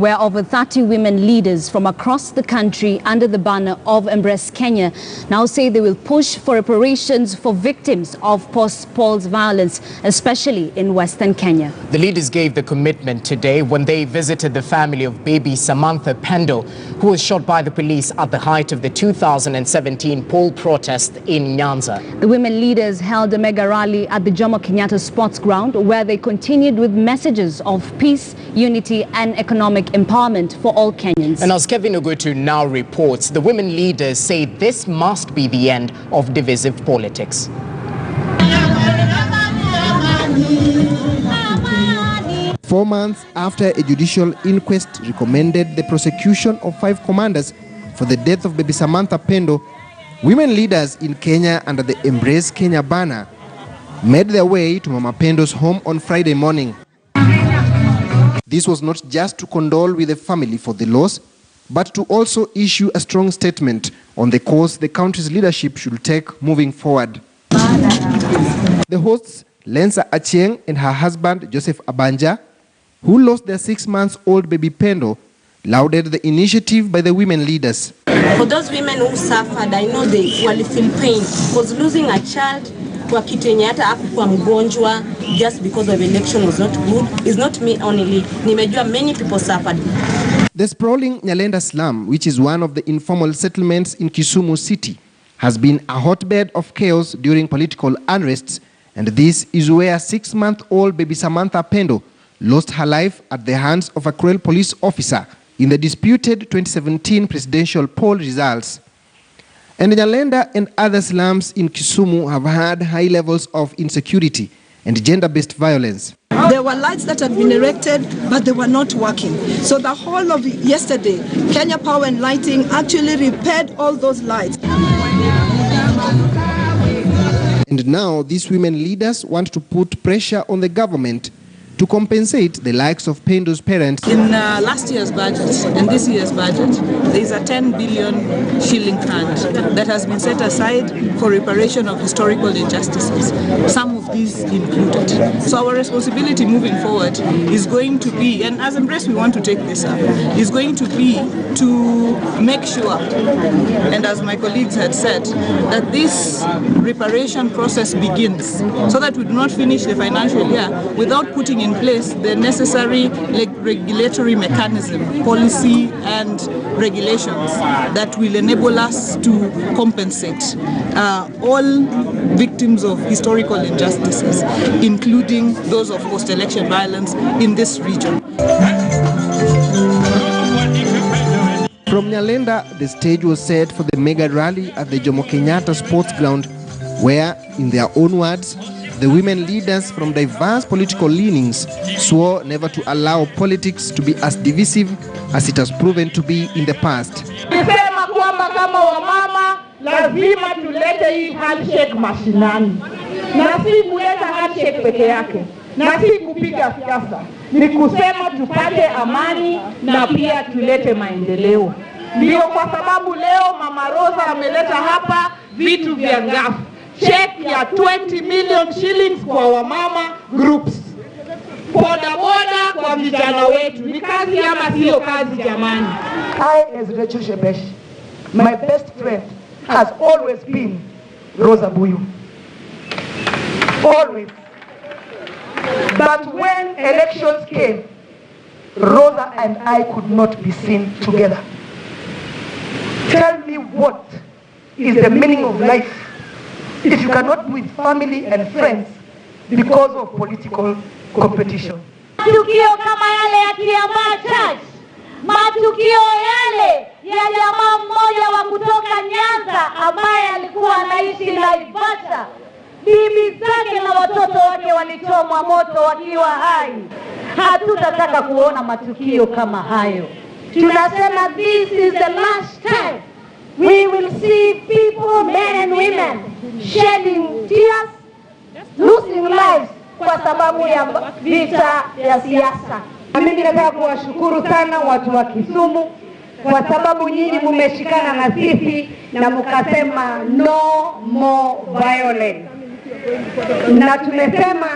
where over 30 women leaders from across the country under the banner of Embrace Kenya now say they will push for reparations for victims of post-Paul's violence, especially in Western Kenya. The leaders gave the commitment today when they visited the family of baby Pendo, who was shot by the police at the height of the 2017 Paul protest in Nyanza. The women leaders held a mega rally at the Jomo Kenyatta Sports Ground, where they continued with messages of peace, unity and economic empowerment for all Kenyans. And as Kevin Ogutu now reports, the women leaders say this must be the end of divisive politics. 4 months after a judicial inquest recommended the prosecution of 5 commanders for the death of baby Pendo, women leaders in Kenya under the Embrace Kenya banner made their way to Mama Pendo's home on Friday morning. This was not just to condole with the family for the loss, but to also issue a strong statement on the course the country's leadership should take moving forward. The hosts, Lensa Achieng and her husband, Joseph Abanja, who lost their 6-month-old baby Pendo, lauded the initiative by the women leaders. For those women who suffered, I know they will feel pain, because losing a child kwa kitu yenye hata hakuwa mgonjwa just because of election was not good. It's not me only. Nimejua many people suffered. The sprawling Nyalenda slum, which is one of the informal settlements in Kisumu city, has been a hotbed of chaos during political unrests, and this is where 6-month-old baby Pendo lost her life at the hands of a cruel police officer in the disputed 2017 presidential poll results. And Nyalenda and other slums in Kisumu have had high levels of insecurity and gender-based violence. There were lights that had been erected, but they were not working. So the whole of yesterday, Kenya Power and Lighting actually repaired all those lights. And now these women leaders want to put pressure on the government to compensate the likes of Pendo's parents. In last year's budget and this year's budget, there is a 10 billion shilling fund that has been set aside for reparation of historical injustices, some of these included. So our responsibility moving forward is going to be, and as Embrace we want to take this up, is going to be to make sure, and as my colleagues had said, that this reparation process begins so that we do not finish the financial year without putting in place the necessary regulatory mechanism, policy and regulations that will enable us to compensate all victims of historical injustices, including those of post-election violence in this region. From Nyalenda, the stage was set for the mega rally at the Jomo Kenyatta Sports Ground, where, in their own words, the women leaders from diverse political leanings swore never to allow politics to be as divisive as it has proven to be in the past. Nisema kwamba kama wamama lazima tulete hii handshake mashinani. Na si kuleta handshake peke yake. Na si kupiga siasa. Ni kusema tupate amani na pia tulete maendeleo. Ndio kwa sababu leo Mama Rosa ameleta hapa vitu vya ngafu. Check ya 20 million shillings kwa wamama groups. Boda boda kwa vijana wetu. Ni kazi ama sio kazi jamani? I, as Rachel Shebesh, my best friend has always been Rosa Buyu. Always. But when elections came, Rosa and I could not be seen together. Tell me what is the meaning of life if you cannot be with family and friends because of political competition. Matukio kama yale ya Kiambaa Church, matukio yale ya jamaa mmoja wa kutoka Nyanza ambaye alikuwa anaishi Naivasha, bibi zake na watoto wake walichomwa moto wakiwa hai. Hatutataka kuona matukio kama hayo. Tunasema this is the last time we will see people, men and women, shedding tears, losing lives kwa sababu ya vita ya siasa. Mimi nataka kuwashukuru sana watu wa Kisumu kwa sababu nyinyi mmeshikana na sisi na mkasema no more violence. Na tumesema